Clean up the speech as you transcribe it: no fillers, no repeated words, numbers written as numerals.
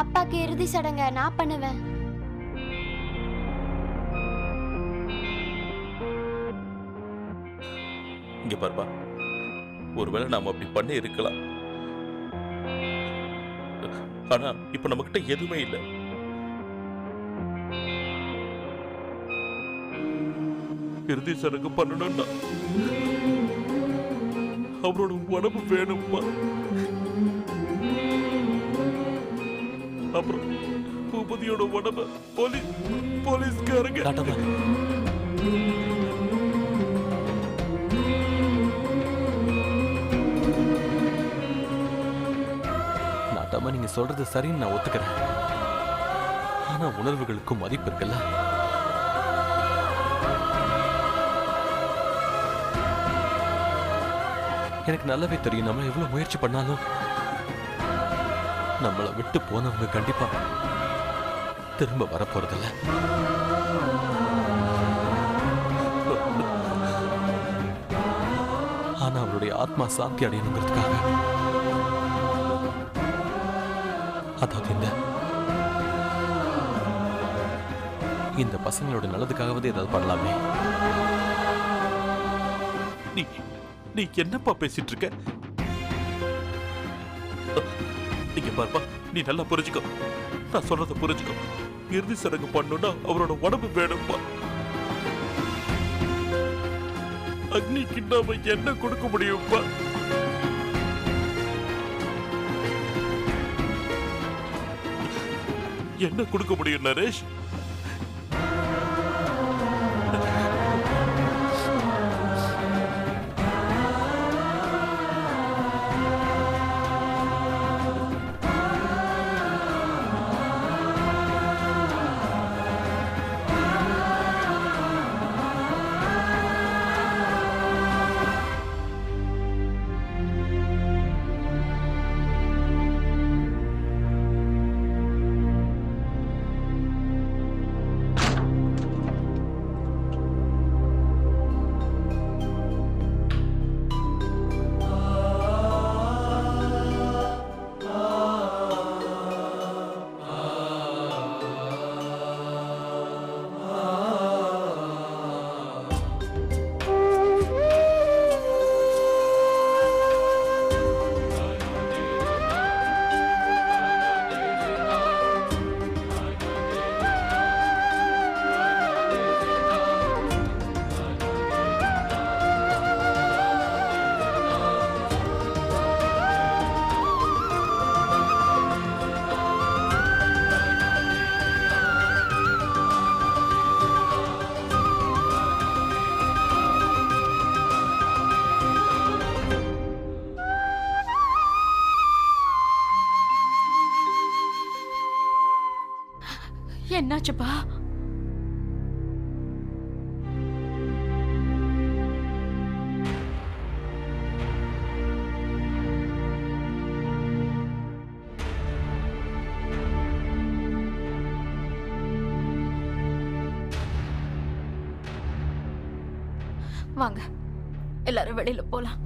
அப்பாக்கு இறுதி சடங்க நான் பண்ணுவேன். இங்க பாருப்பா, ஒருவேளை நாம அப்படி பண்ணி இருக்கலாம். ஆனா இப்ப நம்ம கிட்ட எதுவுமே இல்லை. இறுதி சடங்கு பண்ணணும்னா அவரோட உடம்பு வேணும்ப்பா. அப்புறம் பூபதியோட உடம்ப போலீஸ்காரங்க நாட்டாம நீங்க சொல்றது சரின்னு நான் ஒத்துக்கிறேன். ஆனா உணர்வுகளுக்கும் மதிப்பு இருக்குல்ல. எனக்கு நல்லாவே தெரியும், நம்ம எவ்வளவு முயற்சி பண்ணாலும் நம்மளை விட்டு போனவங்க கண்டிப்பா திரும்ப வரப்போறதில்ல. ஆனா அவருடைய ஆத்மா சாந்தி அடையணுங்கிறதுக்காக, அதாவது இந்த பசங்களோட நல்லதுக்காகவே ஏதாவது பண்ணலாமே. நீ என்னப்பா பேசிட்டு இருக்க? நீங்க பாருப்பா, நீ நல்லா புரிஞ்சுக்கோ, நான் சொல்றத புரிஞ்சுக்கோ. இறுதி சடங்கு பண்ணணும்னா அவரோட உடம்பு வேணும்ப்பா. அக்னிக்கு நாம என்ன கொடுக்க முடியும்ப்பா? என்ன கொடுக்க முடியும் நரேஷ்? என்னாச்சுப்பா? வாங்க, எல்லாரும் வெளியில போலாம்.